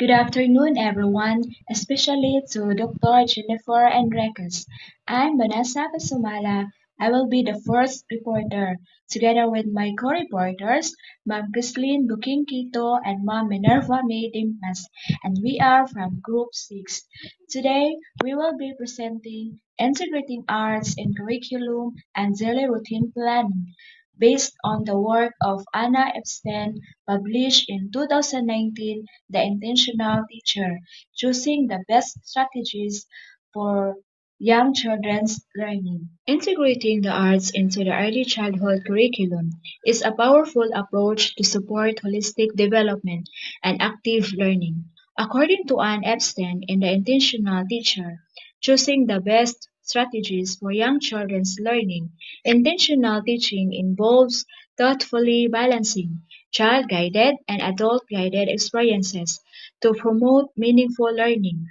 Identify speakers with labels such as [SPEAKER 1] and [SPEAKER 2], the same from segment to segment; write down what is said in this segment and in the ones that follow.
[SPEAKER 1] Good afternoon, everyone, especially to Dr. Jennifer Enriquez. I'm Vanessa Casumala. I will be the first reporter, together with my co-reporters, Ma'am Chrislyn Booking Quito and Ma'am Minerva May Dimas, and we are from Group 6. Today, we will be presenting Integrating Arts in Curriculum and Daily Routine Planning, based on the work of Anna Epstein, published in 2019, The Intentional Teacher, Choosing the Best Strategies for Young Children's Learning. Integrating the arts into the early childhood curriculum is a powerful approach to support holistic development and active learning. According to Anne Epstein in The Intentional Teacher, choosing the best strategies for young children's learning, intentional teaching involves thoughtfully balancing child-guided and adult-guided experiences to promote meaningful learning.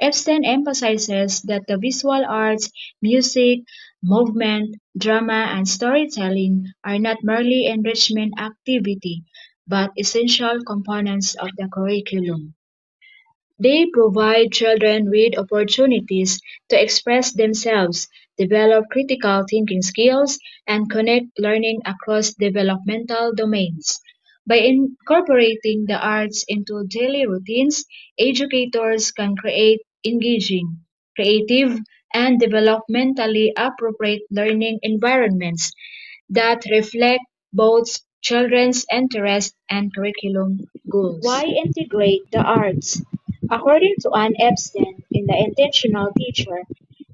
[SPEAKER 1] Epstein emphasizes that the visual arts, music, movement, drama, and storytelling are not merely enrichment activity, but essential components of the curriculum. They provide children with opportunities to express themselves, develop critical thinking skills, and connect learning across developmental domains. By incorporating the arts into daily routines, educators can create engaging, creative, and developmentally appropriate learning environments that reflect both children's interests and curriculum goals. Why integrate the arts? According to Anne Epstein in The Intentional Teacher,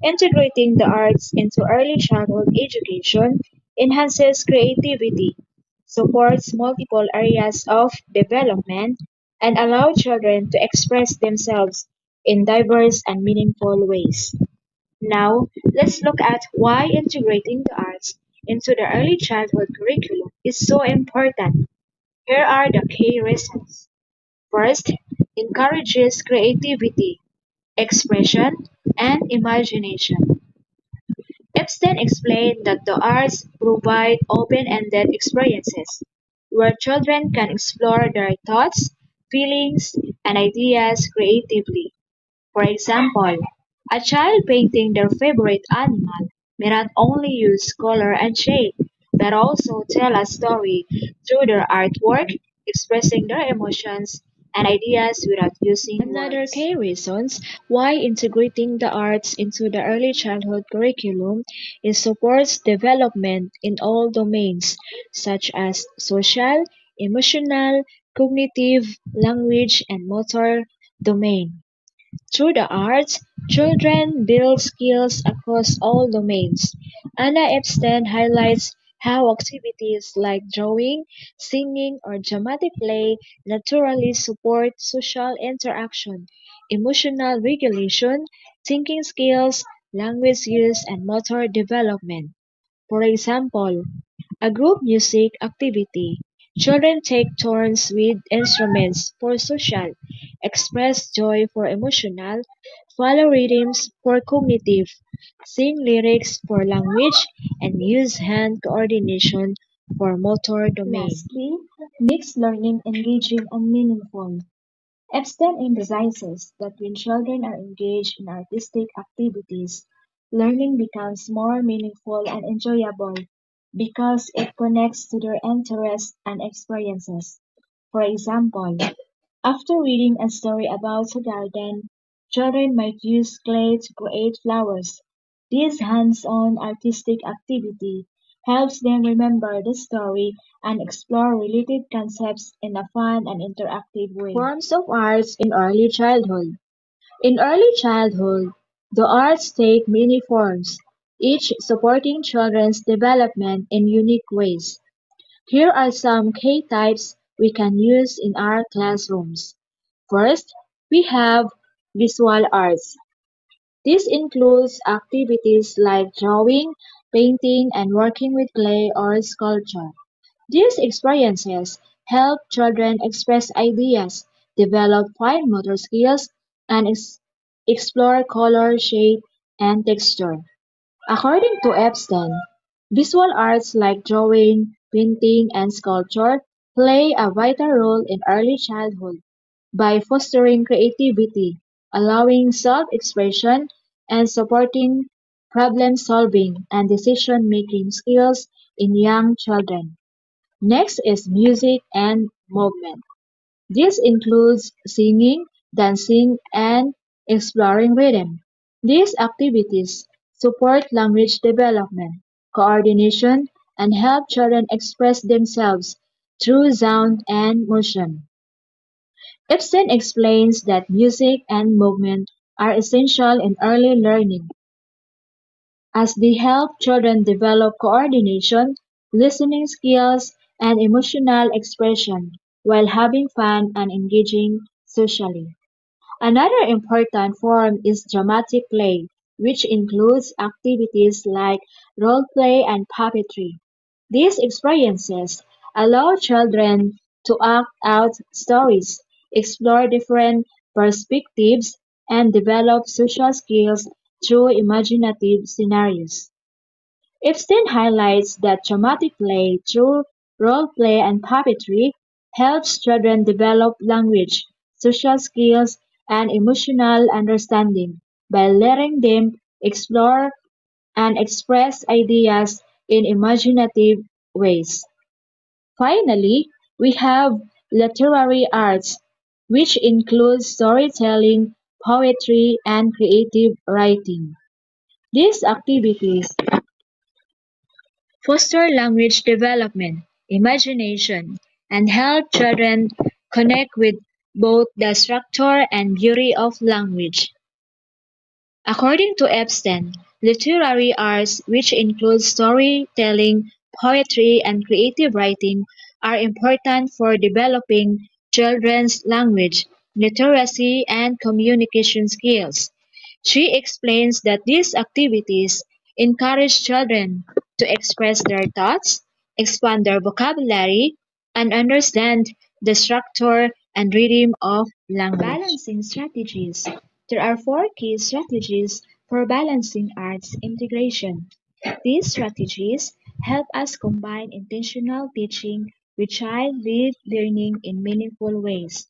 [SPEAKER 1] integrating the arts into early childhood education enhances creativity, supports multiple areas of development, and allows children to express themselves in diverse and meaningful ways. Now, let's look at why integrating the arts into the early childhood curriculum is so important. Here are the key reasons. First, encourages creativity, expression, and imagination. Epstein explained that the arts provide open-ended experiences where children can explore their thoughts, feelings, and ideas creatively. For example, a child painting their favorite animal may not only use color and shape, but also tell a story through their artwork, expressing their emotions and ideas without using Another words. Key reasons why integrating the arts into the early childhood curriculum is supports development in all domains, such as social, emotional, cognitive, language, and motor domain. Through the arts, children build skills across all domains. Anna Epstein highlights how activities like drawing, singing, or dramatic play naturally support social interaction, emotional regulation, thinking skills, language use, and motor development. For example, a group music activity. Children take turns with instruments for social, express joy for emotional, follow rhythms for cognitive, sing lyrics for language, and use hand coordination for motor domain. Lastly, makes learning engaging and meaningful. Epstein emphasizes that when children are engaged in artistic activities, learning becomes more meaningful and enjoyable because it connects to their interests and experiences. For example, after reading a story about a garden, children might use clay to create flowers. This hands-on artistic activity helps them remember the story and explore related concepts in a fun and interactive way. Forms of arts in early childhood. In early childhood, the arts take many forms, each supporting children's development in unique ways. Here are some key types we can use in our classrooms. First, we have visual arts. This includes activities like drawing, painting, and working with clay or sculpture. These experiences help children express ideas, develop fine motor skills, and explore color, shape, and texture. According to Epstein, visual arts like drawing, painting, and sculpture play a vital role in early childhood. by fostering creativity, allowing self-expression, and supporting problem-solving and decision-making skills in young children. Next is music and movement. This includes singing, dancing, and exploring rhythm. These activities support language development, coordination, and help children express themselves through sound and motion. Ibsen explains that music and movement are essential in early learning, as they help children develop coordination, listening skills, and emotional expression while having fun and engaging socially. Another important form is dramatic play, which includes activities like role play and puppetry. These experiences allow children to act out stories, explore different perspectives, and develop social skills through imaginative scenarios. Epstein highlights that dramatic play through role play and puppetry helps children develop language, social skills, and emotional understanding by letting them explore and express ideas in imaginative ways. Finally, we have literary arts, which includes storytelling, poetry, and creative writing. These activities foster language development, imagination, and help children connect with both the structure and beauty of language. According to Epstein, literary arts, which include storytelling, poetry, and creative writing, are important for developing children's language, literacy, and communication skills. She explains that these activities encourage children to express their thoughts, expand their vocabulary, and understand the structure and rhythm of language. Balancing strategies. There are four key strategies for balancing arts integration. These strategies help us combine intentional teaching with child-led learning in meaningful ways.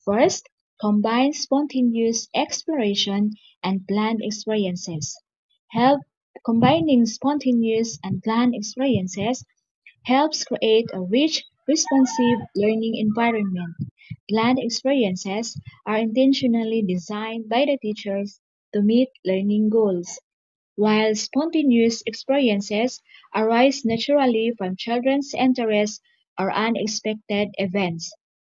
[SPEAKER 1] First, combine spontaneous exploration and planned experiences. Help Combining spontaneous and planned experiences helps create a rich, responsive learning environment. Planned experiences are intentionally designed by the teachers to meet learning goals, while spontaneous experiences arise naturally from children's interests or unexpected events.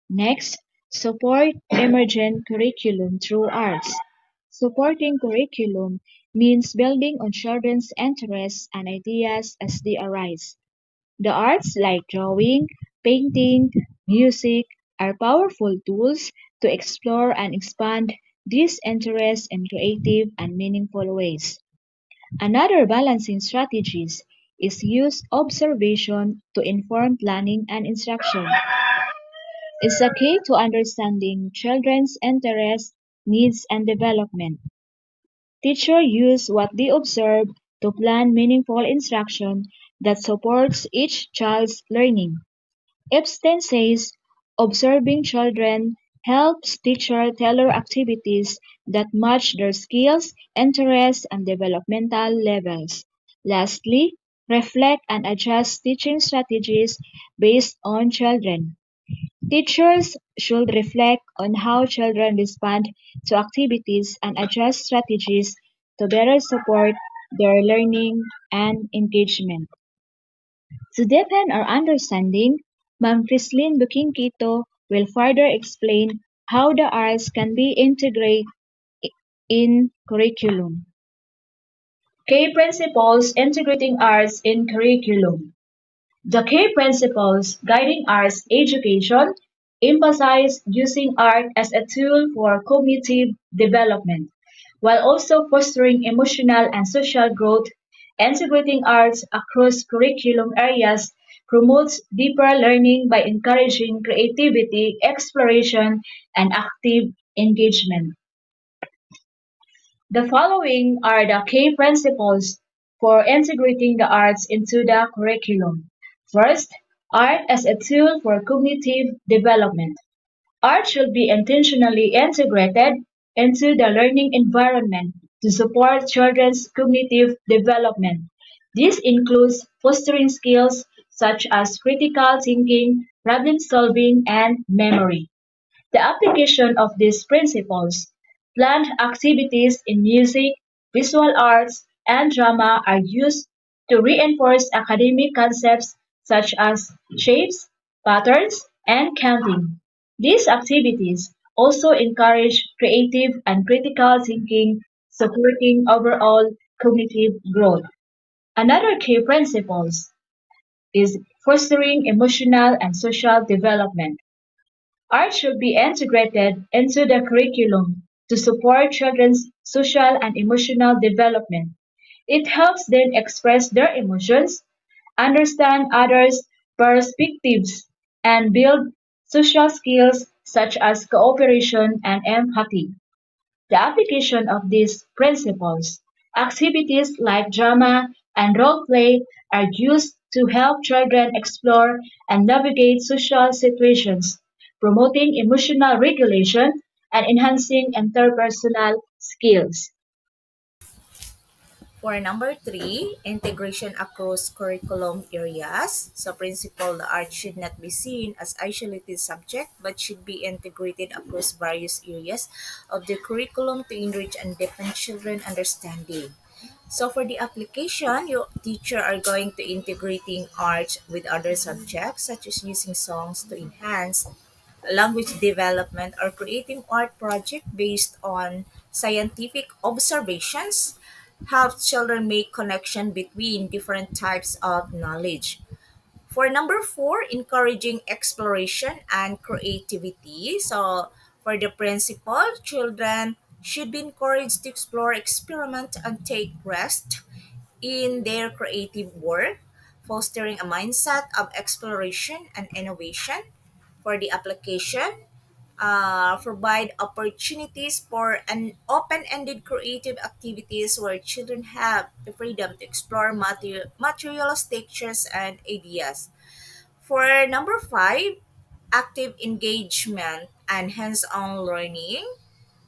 [SPEAKER 1] Next, support emergent curriculum through arts. Supporting curriculum means building on children's interests and ideas as they arise. The arts like drawing, painting, music are powerful tools to explore and expand these interests in creative and meaningful ways. Another balancing strategies is use observation to inform planning and instruction. It's a key to understanding children's interests, needs, and development. Teachers use what they observe to plan meaningful instruction that supports each child's learning. Epstein says observing children helps teachers tailor activities that match their skills, interests, and developmental levels. Lastly, reflect and adjust teaching strategies based on children. Teachers should reflect on how children respond to activities and adjust strategies to better support their learning and engagement. To deepen our understanding, Ma'am Chrislyn Bukingkito will further explain how the arts can be integrated in curriculum. Key principles integrating arts in curriculum. The key principles guiding arts education emphasize using art as a tool for cognitive development, while also fostering emotional and social growth. Integrating arts across curriculum areas promotes deeper learning by encouraging creativity, exploration, and active engagement. The following are the key principles for integrating the arts into the curriculum. First, art as a tool for cognitive development. Art should be intentionally integrated into the learning environment to support children's cognitive development. This includes fostering skills such as critical thinking, problem solving, and memory. The application of these principles, planned activities in music, visual arts, and drama are used to reinforce academic concepts such as shapes, patterns, and counting. These activities also encourage creative and critical thinking, supporting overall cognitive growth. Another key principle is fostering emotional and social development. Art should be integrated into the curriculum to support children's social and emotional development. It helps them express their emotions, understand others' perspectives, and build social skills such as cooperation and empathy. The application of these principles, activities like drama and role play are used to help children explore and navigate social situations, promoting emotional regulation and enhancing interpersonal skills.
[SPEAKER 2] For number three, integration across curriculum areas. So principle, the art should not be seen as isolated subject but should be integrated across various areas of the curriculum to enrich and deepen children understanding. So for the application, your teacher are going to integrating art with other subjects such as using songs to enhance language development or creating art project based on scientific observations helps children make connection between different types of knowledge. For number four, encouraging exploration and creativity. So for the principal, children should be encouraged to explore, experiment, and take rest in their creative work, fostering a mindset of exploration and innovation. For the application, provide opportunities for an open-ended creative activities where children have the freedom to explore materials, textures, and ideas. For number five, active engagement and hands-on learning.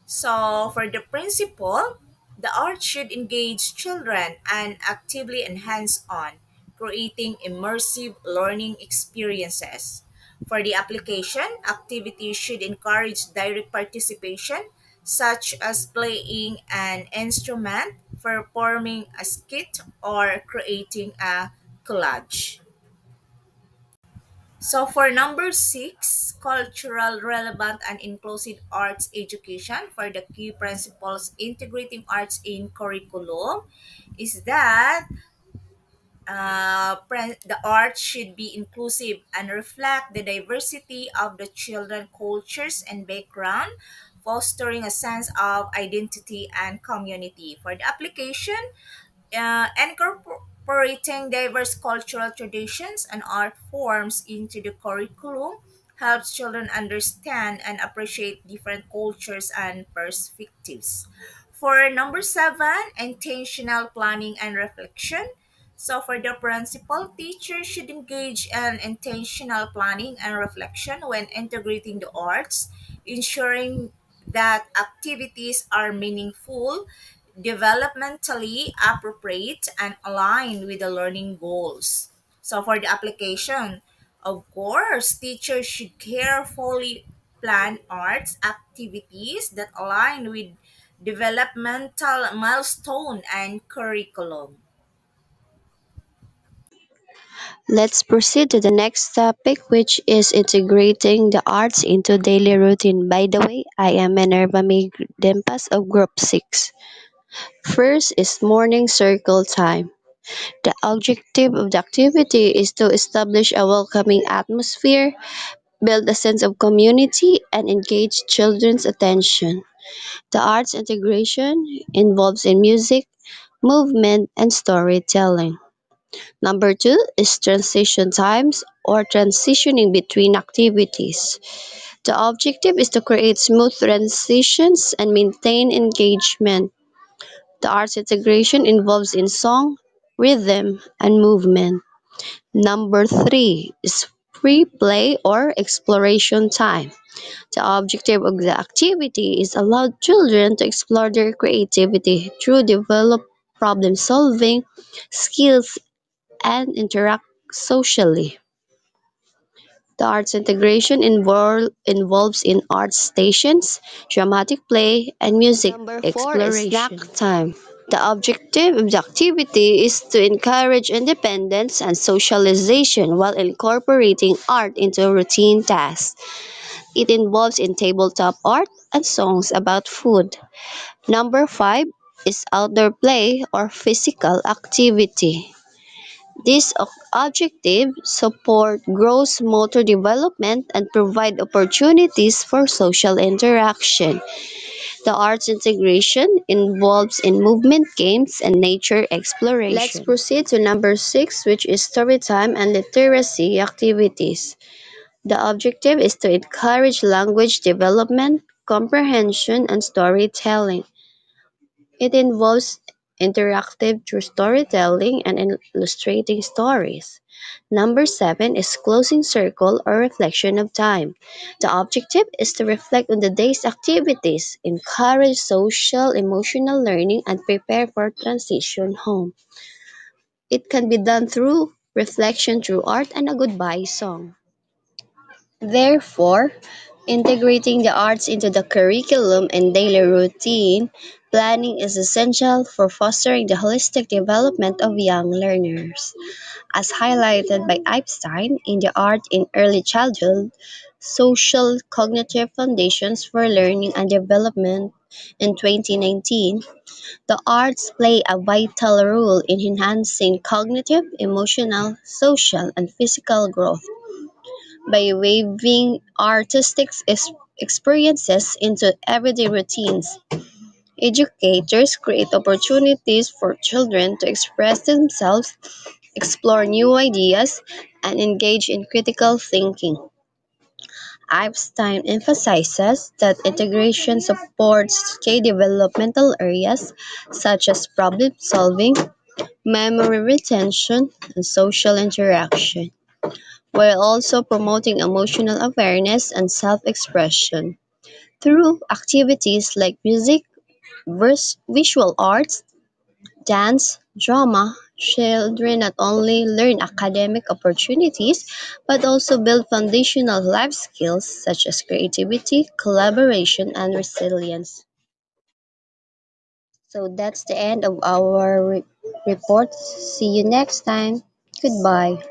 [SPEAKER 2] So, for the principal, the art should engage children and actively and hands on, creating immersive learning experiences. For the application, activities should encourage direct participation, such as playing an instrument, performing a skit, or creating a collage. So for number six, cultural, relevant, and inclusive arts education for the key principles integrating arts in curriculum is that the art should be inclusive and reflect the diversity of the children cultures and background, fostering a sense of identity and community. For the application, incorporating diverse cultural traditions and art forms into the curriculum helps children understand and appreciate different cultures and perspectives. For number seven, intentional planning and reflection. So, for the principal, teachers should engage in intentional planning and reflection when integrating the arts, ensuring that activities are meaningful, developmentally appropriate, and aligned with the learning goals. So, for the application, of course, teachers should carefully plan arts activities that align with developmental milestone and curriculum.
[SPEAKER 3] Let's proceed to the next topic, which is integrating the arts into daily routine. By the way, I am Minerva May Dempas of Group 6. First is morning circle time. The objective of the activity is to establish a welcoming atmosphere, build a sense of community, and engage children's attention. The arts integration involves in music, movement, and storytelling. Number two is transition times or transitioning between activities. The objective is to create smooth transitions and maintain engagement. The arts integration involves in song, rhythm, and movement. Number three is free play or exploration time. The objective of the activity is allow children to explore their creativity through develop problem solving skills and interact socially. The arts integration involves in art stations, dramatic play, and music
[SPEAKER 1] Number four is snack
[SPEAKER 3] exploration. Time. The objective of the activity is to encourage independence and socialization while incorporating art into routine tasks. It involves in tabletop art and songs about food. Number 5 is outdoor play or physical activity. These objectives support gross motor development and provide opportunities for social interaction. The arts integration involves in movement games and nature exploration. Let's proceed to number 6, which is storytime and literacy activities. The objective is to encourage language development, comprehension, and storytelling. It involves interactive through storytelling and illustrating stories. Number 7 is closing circle or reflection of time. The objective is to reflect on the day's activities, encourage social emotional learning, and prepare for transition home. It can be done through reflection through art and a goodbye song. Therefore, integrating the arts into the curriculum and daily routine planning is essential for fostering the holistic development of young learners. As highlighted by Epstein in The Art in Early Childhood, Social Cognitive Foundations for Learning and Development in 2019, the arts play a vital role in enhancing cognitive, emotional, social, and physical growth by weaving artistic experiences into everyday routines. Educators create opportunities for children to express themselves, explore new ideas, and engage in critical thinking. Epstein emphasizes that integration supports key developmental areas such as problem solving, memory retention, and social interaction, while also promoting emotional awareness and self-expression. Through activities like music, visual arts, dance, drama, children not only learn academic opportunities but also build foundational life skills such as creativity, collaboration, and resilience. So that's the end of our report. See you next time. Goodbye.